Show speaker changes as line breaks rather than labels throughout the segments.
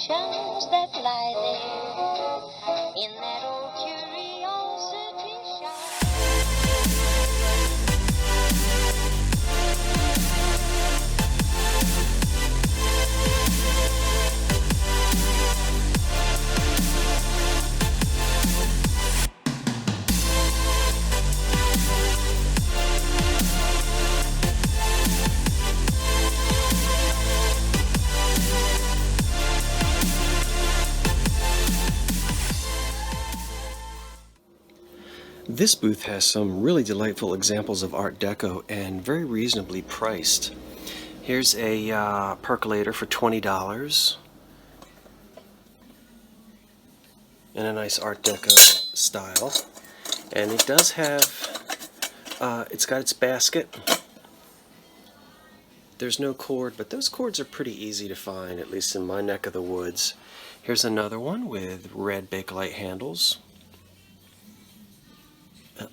collections that lie there in that old curiosity shop.
This booth has some really delightful examples of Art Deco and very reasonably priced. Here's a percolator for $20 in a nice Art Deco style, and it does have it's got its basket. There's no cord, but those cords are pretty easy to find, at least in my neck of the woods. Here's another one with red Bakelite handles.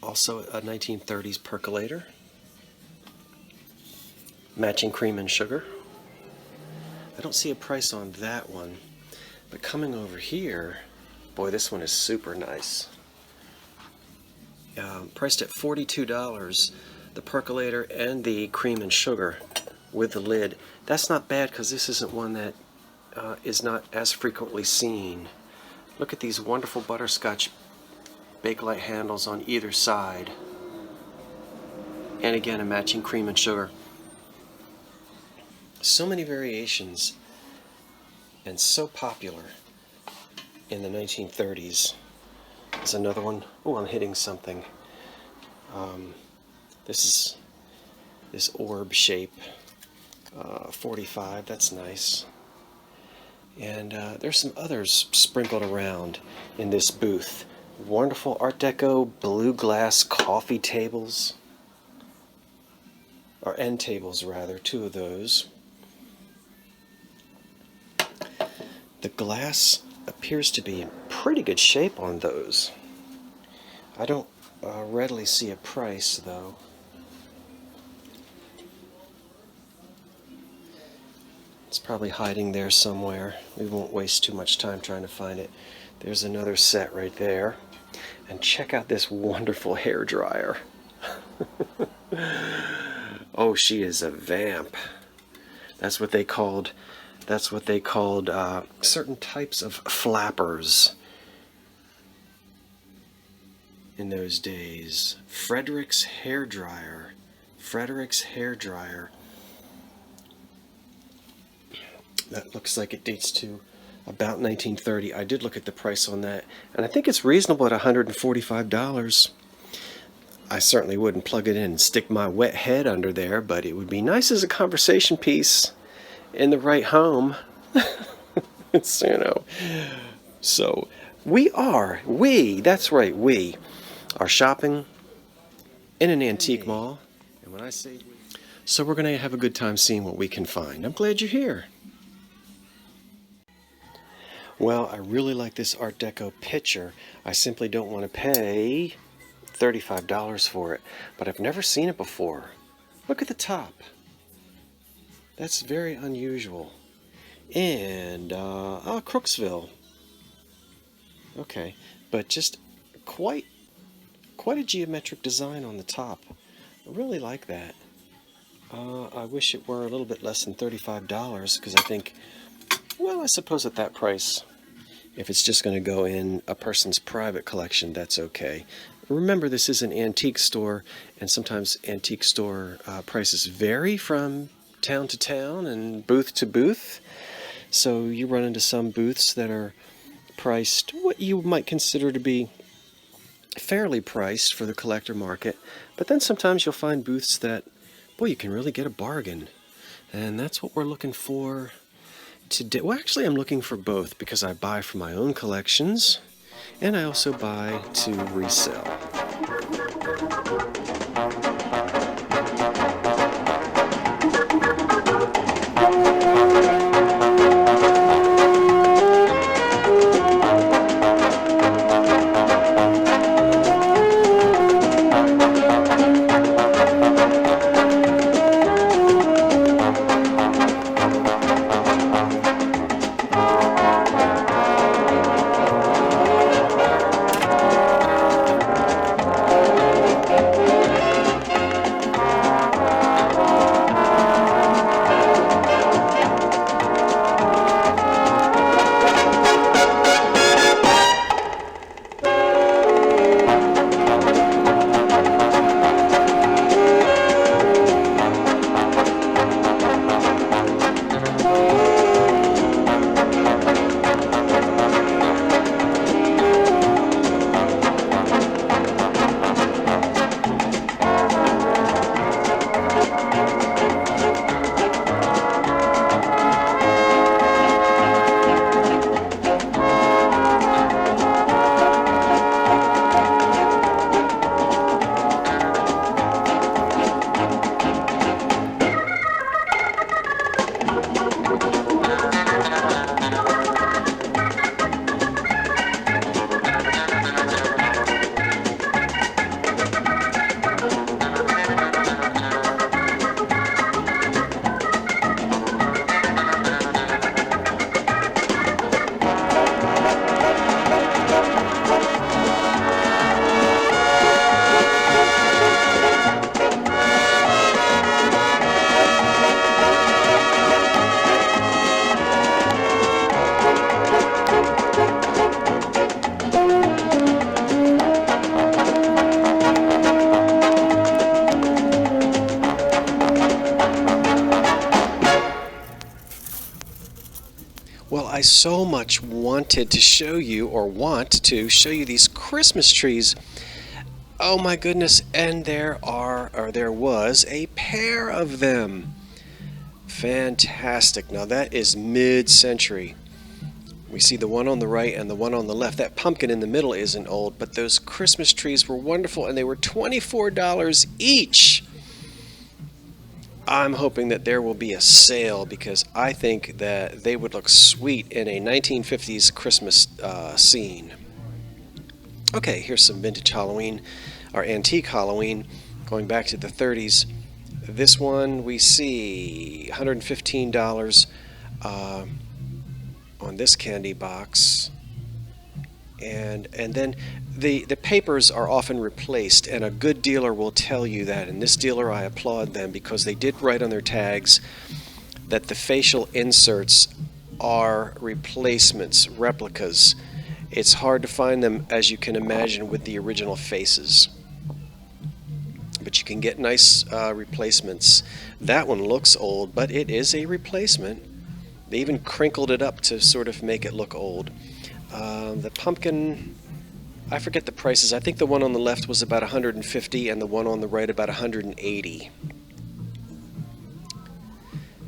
Also a 1930s percolator. Matching cream and sugar. I don't see a price on that one, but coming over here, boy, this one is super nice. Priced at $42, the percolator and the cream and sugar with the lid. That's not bad because this isn't one that is not as frequently seen. Look at these wonderful butterscotch Bakelite handles on either side, and again a matching cream and sugar. So many variations, and so popular in the 1930s. There's another one. Oh, I'm hitting something. This is this orb shape, 45. That's nice. And there's some others sprinkled around in this booth. Wonderful Art Deco blue glass coffee tables, or end tables rather, two of those. The glass appears to be in pretty good shape on those. I don't readily see a price though. It's probably hiding there somewhere. We won't waste too much time trying to find it. There's another set right there. And check out this wonderful hair dryer. Oh, she is a vamp. That's what they called certain types of flappers in those days. Frederick's hair dryer. Frederick's hair dryer. That looks like it dates to about 1930. I did look at the price on that, and I think it's reasonable at $145. I certainly wouldn't plug it in and stick my wet head under there, but it would be nice as a conversation piece in the right home. It's, you know. So we are shopping in an antique mall. And when I say we, so we're going to have a good time seeing what we can find. I'm glad you're here. Well, I really like this Art Deco picture. I simply don't want to pay $35 for it, but I've never seen it before. Look at the top. That's very unusual. And, Crooksville. Okay, but just quite a geometric design on the top. I really like that. I wish it were a little bit less than $35, because I think, well, I suppose at that price, if it's just going to go in a person's private collection, that's okay. Remember, this is an antique store, and sometimes antique store prices vary from town to town and booth to booth. So you run into some booths that are priced what you might consider to be fairly priced for the collector market, but then sometimes you'll find booths that, boy, you can really get a bargain. And that's what we're looking for today. Well, actually, I'm looking for both, because I buy for my own collections and I also buy to resell. I so much wanted to show you, or want to show you, these Christmas trees. Oh my goodness, and there was a pair of them. Fantastic. Now that is mid-century. We see the one on the right and the one on the left. That pumpkin in the middle isn't old, but those Christmas trees were wonderful, and they were $24 each. I'm hoping that there will be a sale, because I think that they would look sweet in a 1950s Christmas scene. Okay, here's some vintage Halloween, or antique Halloween, going back to the 30s. This one we see $115 on this candy box, and then the papers are often replaced, and a good dealer will tell you that. And this dealer, I applaud them, because they did write on their tags that the facial inserts are replacements, replicas. It's hard to find them, as you can imagine, with the original faces, but you can get nice replacements. That one looks old, but it is a replacement. They even crinkled it up to sort of make it look old. The pumpkin, I forget the prices. I think the one on the left was about $150 and the one on the right about $180.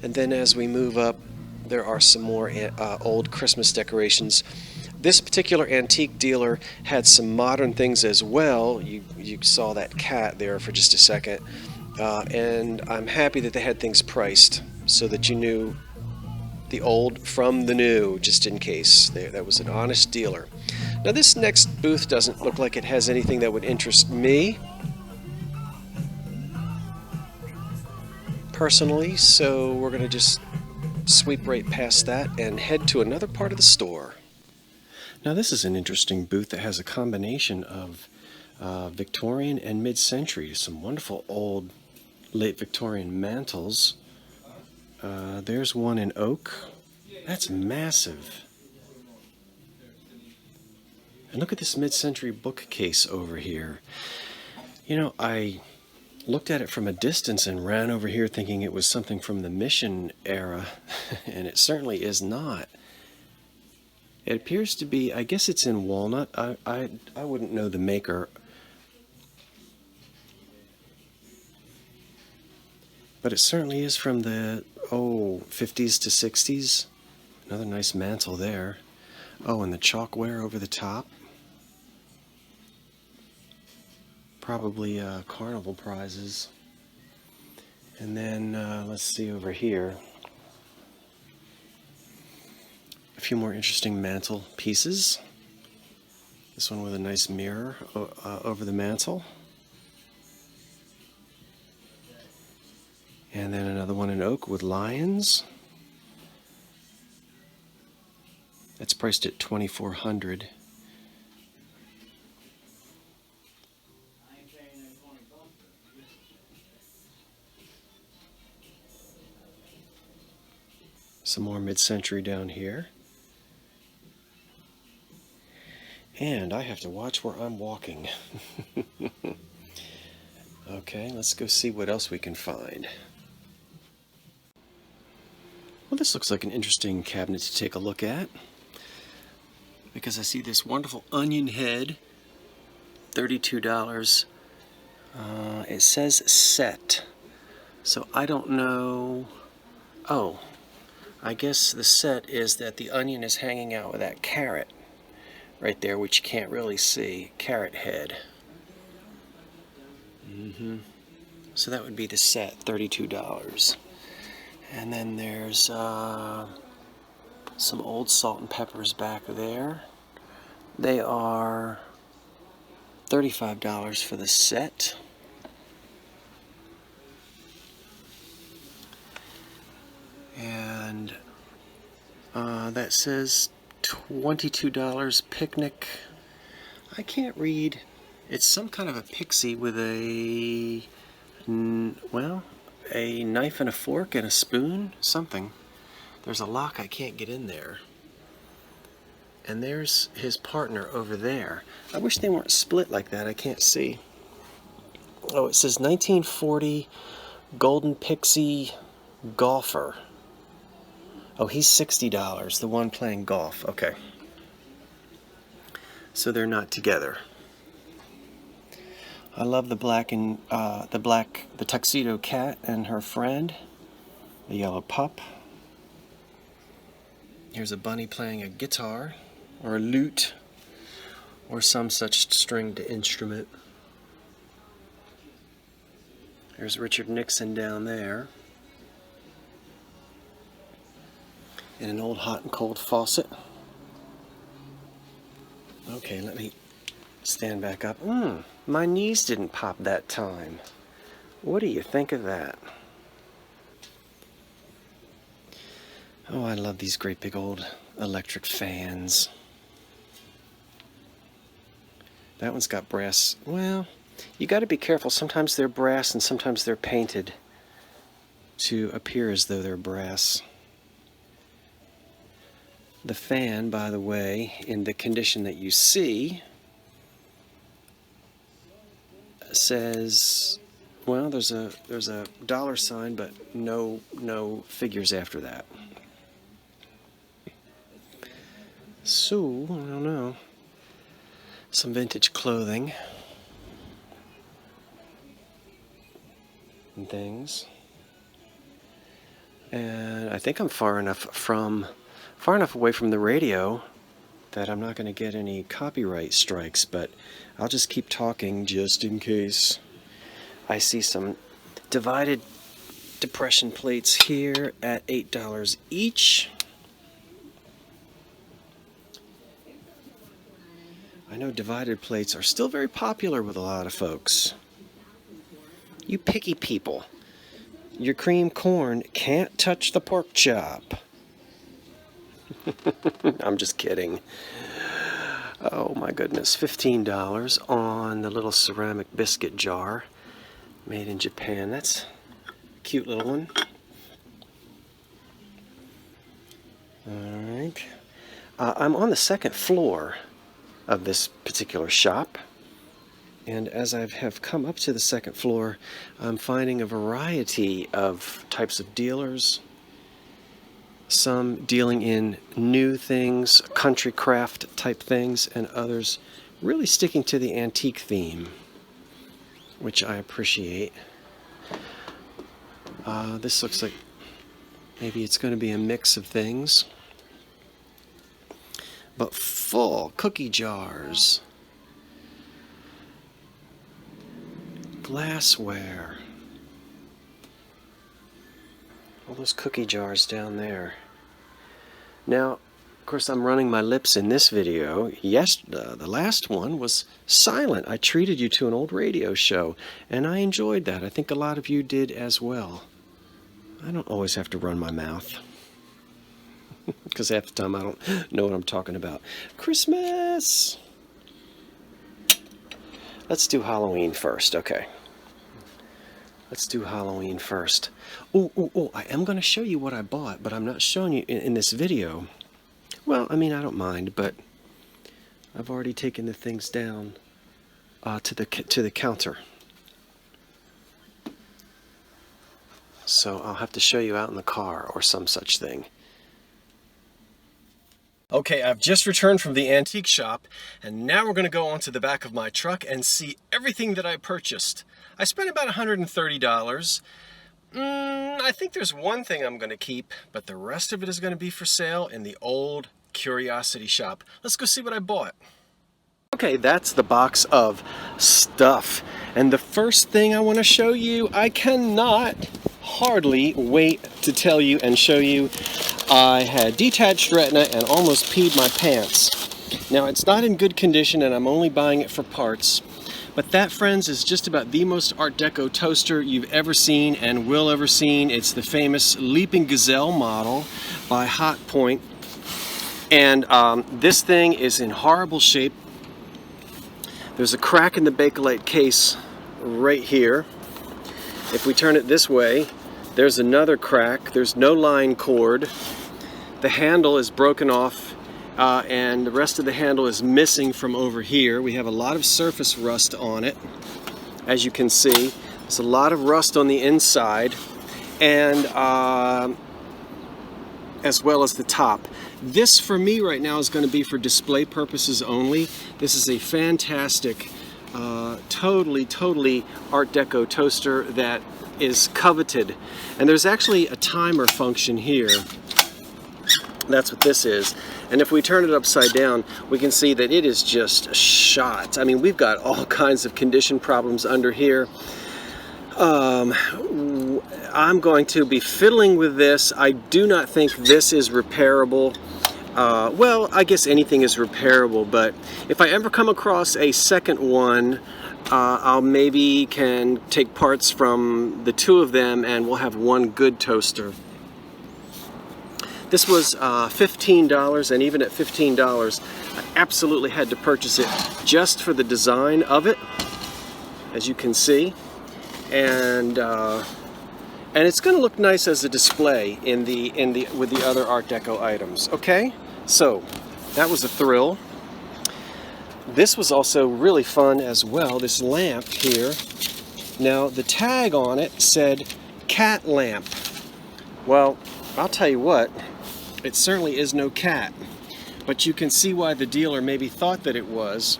And then as we move up, there are some more old Christmas decorations. This particular antique dealer had some modern things as well. You saw that cat there for just a second. And I'm happy that they had things priced so that you knew the old from the new, just in case. That was an honest dealer. Now this next booth doesn't look like it has anything that would interest me personally, so we're going to just sweep right past that and head to another part of the store. Now this is an interesting booth that has a combination of Victorian and mid-century. Some wonderful old late Victorian mantels. There's one in oak. That's massive. And look at this mid-century bookcase over here. You know, I looked at it from a distance and ran over here thinking it was something from the Mission era, and it certainly is not. It appears to be, I guess it's in walnut. I wouldn't know the maker. But it certainly is from the, 50s to 60s. Another nice mantle there. Oh, and the chalkware over the top. Probably carnival prizes. And then, let's see over here. A few more interesting mantle pieces. This one with a nice mirror over the mantle. And then another one in oak with lions. That's priced at $2,400. Some more mid-century down here. And I have to watch where I'm walking. Okay, let's go see what else we can find. Well, this looks like an interesting cabinet to take a look at, because I see this wonderful onion head, $32. It says set, so I don't know. Oh, I guess the set is that the onion is hanging out with that carrot right there, which you can't really see. Carrot head. So that would be the set, $32. And then there's some old salt and peppers back there. They are $35 for the set. And that says $22 picnic. I can't read. It's some kind of a pixie with a, well, a knife and a fork and a spoon, something. There's a lock, I can't get in there. And there's his partner over there. I wish they weren't split like that, I can't see. Oh, it says 1940 Golden Pixie Golfer. Oh, he's $60, the one playing golf. Okay. So they're not together. I love the the tuxedo cat and her friend, the yellow pup. Here's a bunny playing a guitar, or a lute, or some such stringed instrument. There's Richard Nixon down there. And an old hot and cold faucet. Okay, let me stand back up. My knees didn't pop that time. What do you think of that? Oh, I love these great big old electric fans. That one's got brass. Well, you got to be careful. Sometimes they're brass and sometimes they're painted to appear as though they're brass. The fan, by the way, in the condition that you see, says, well, there's a dollar sign, but no figures after that. So, I don't know. Some vintage clothing and things. And I think I'm far enough away from the radio that I'm not going to get any copyright strikes, but I'll just keep talking just in case. I see some divided depression plates here at $8 each. I know divided plates are still very popular with a lot of folks. You picky people. Your cream corn can't touch the pork chop. I'm just kidding. Oh my goodness, $15 on the little ceramic biscuit jar made in Japan. That's a cute little one. Alright. I'm on the second floor of this particular shop, and as I have come up to the second floor, I'm finding a variety of types of dealers. Some dealing in new things, country craft type things, and others really sticking to the antique theme, which I appreciate. This looks like maybe it's going to be a mix of things, but full cookie jars, glassware, all those cookie jars down there. Now, of course, I'm running my lips in this video. Yes, the last one was silent. I treated you to an old radio show, and I enjoyed that. I think a lot of you did as well. I don't always have to run my mouth, because half the time I don't know what I'm talking about. Christmas! Let's do Halloween first, okay. Let's do Halloween first. Oh, I am going to show you what I bought, but I'm not showing you in this video. Well, I mean, I don't mind, but I've already taken the things down to the counter. So I'll have to show you out in the car or some such thing. Okay, I've just returned from the antique shop, and now we're going to go onto the back of my truck and see everything that I purchased. I spent about $130. I think there's one thing I'm going to keep, but the rest of it is going to be for sale in the old curiosity shop. Let's go see what I bought. Okay, that's the box of stuff. And the first thing I want to show you, I cannot hardly wait to tell you and show you. I had detached retina and almost peed my pants. Now, it's not in good condition and I'm only buying it for parts. But that, friends, is just about the most Art Deco toaster you've ever seen and will ever seen. It's the famous Leaping Gazelle model by Hot Point. And this thing is in horrible shape. There's a crack in the Bakelite case right here. If we turn it this way, there's another crack. There's no line cord. The handle is broken off, and the rest of the handle is missing from over here. We have a lot of surface rust on it, as you can see. There's a lot of rust on the inside, and as well as the top. This for me right now is going to be for display purposes only. This is a fantastic, totally Art Deco toaster that is coveted. And there's actually a timer function here. That's what this is. And if we turn it upside down, we can see that it is just shot. I mean, we've got all kinds of condition problems under here. I'm going to be fiddling with this. I do not think this is repairable. Well, I guess anything is repairable, but if I ever come across a second one, I'll maybe can take parts from the two of them and we'll have one good toaster. This was $15, and even at $15, I absolutely had to purchase it just for the design of it, as you can see. And it's going to look nice as a display with the other Art Deco items. Okay, so that was a thrill. This was also really fun as well. This lamp here. Now the tag on it said cat lamp. Well, I'll tell you what. It certainly is no cat, but you can see why the dealer maybe thought that it was.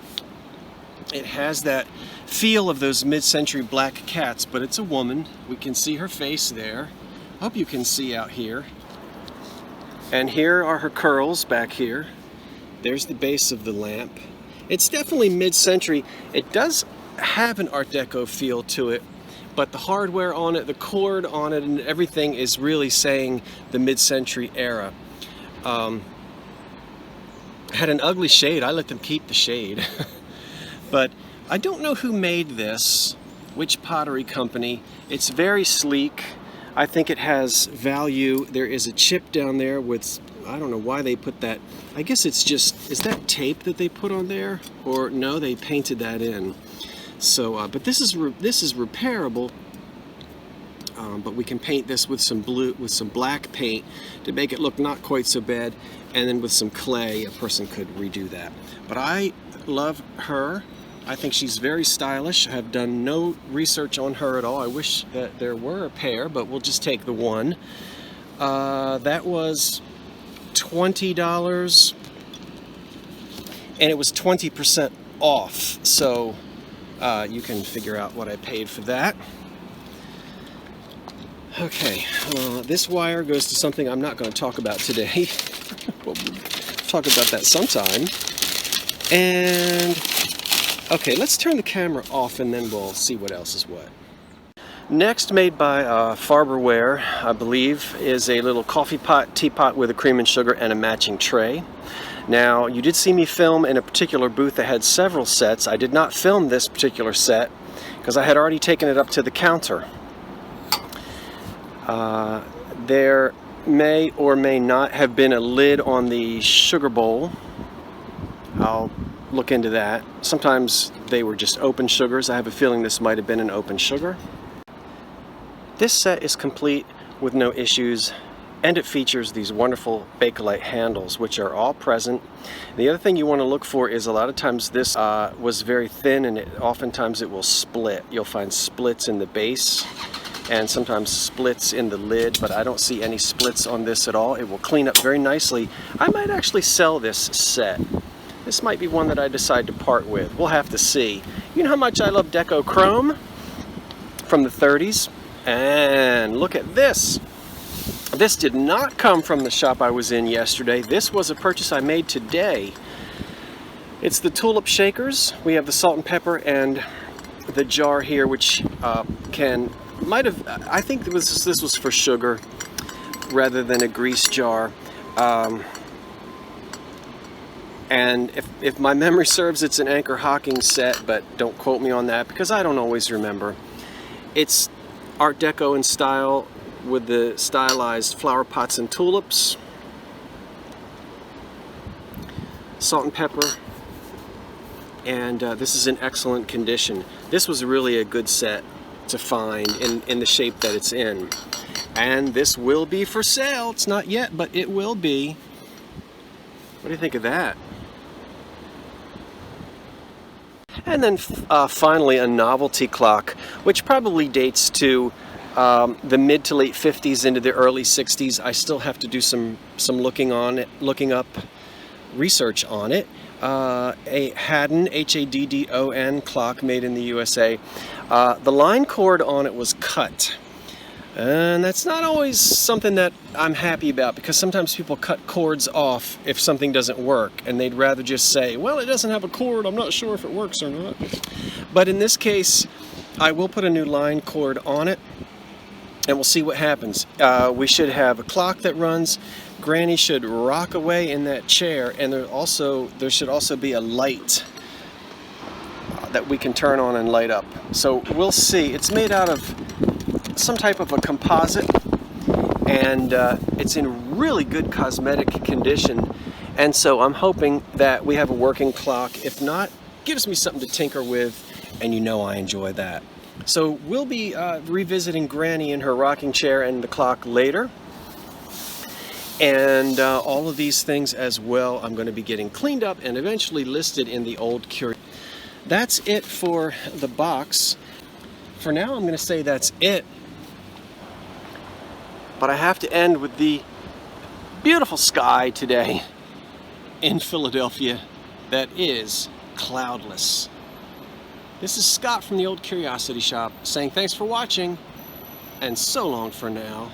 It has that feel of those mid-century black cats, but it's a woman. We can see her face there. I hope you can see out here. And here are her curls back here. There's the base of the lamp. It's definitely mid-century. It does have an Art Deco feel to it, but the hardware on it, the cord on it, and everything is really saying the mid-century era. Had an ugly shade. I let them keep the shade. But I don't know who made this, which pottery company. It's very sleek. I think it has value. There is a chip down there with, I don't know why they put that. I guess it's just, is that tape that they put on there? Or no, they painted that in. So, but this is repairable. But we can paint this with some black paint to make it look not quite so bad, and then with some clay a person could redo that. But I love her. I think she's very stylish. I have done no research on her at all. I wish that there were a pair, but we'll just take the one. That was $20, and it was 20% off, so you can figure out what I paid for that. Okay, this wire goes to something I'm not going to talk about today. We'll talk about that sometime. And, okay, let's turn the camera off and then we'll see what else is what. Next, made by Farberware, I believe, is a little coffee pot, teapot with a cream and sugar and a matching tray. Now, you did see me film in a particular booth that had several sets. I did not film this particular set because I had already taken it up to the counter. There may or may not have been a lid on the sugar bowl. I'll look into that. Sometimes they were just open sugars. I have a feeling this might have been an open sugar. This set is complete with no issues, and it features these wonderful Bakelite handles, which are all present. The other thing you want to look for is a lot of times this was very thin, and oftentimes it will split. You'll find splits in the base and sometimes splits in the lid, but I don't see any splits on this at all. It will clean up very nicely. I might actually sell this set. This might be one that I decide to part with. We'll have to see. You know how much I love Deco Chrome from the 30s? And look at this. This did not come from the shop I was in yesterday. This was a purchase I made today. It's the tulip shakers. We have the salt and pepper and the jar here, which I think this was for sugar rather than a grease jar. And if my memory serves, it's an Anchor Hocking set, but don't quote me on that because I don't always remember. It's Art Deco in style with the stylized flower pots and tulips. Salt and pepper. And this is in excellent condition. This was really a good set to find in the shape that it's in. And this will be for sale. It's not yet, but it will be. What do you think of that? And then finally a novelty clock, which probably dates to the mid to late 50s into the early 60s. I still have to do some looking up research on it. A Haddon, Haddon clock made in the USA. The line cord on it was cut. And that's not always something that I'm happy about, because sometimes people cut cords off if something doesn't work, and they'd rather just say, well, it doesn't have a cord, I'm not sure if it works or not. But in this case, I will put a new line cord on it, and we'll see what happens. We should have a clock that runs. Granny should rock away in that chair, and there should also be a light that we can turn on and light up. So we'll see. It's made out of some type of a composite, and it's in really good cosmetic condition, and so I'm hoping that we have a working clock. If not, gives me something to tinker with, and you know I enjoy that. So we'll be revisiting Granny in her rocking chair and the clock later, and all of these things as well I'm going to be getting cleaned up and eventually listed in the old curio. That's it for the box. For now, I'm going to say that's it. But I have to end with the beautiful sky today in Philadelphia that is cloudless. This is Scott from the Old Curiosity Shop saying thanks for watching, and so long for now.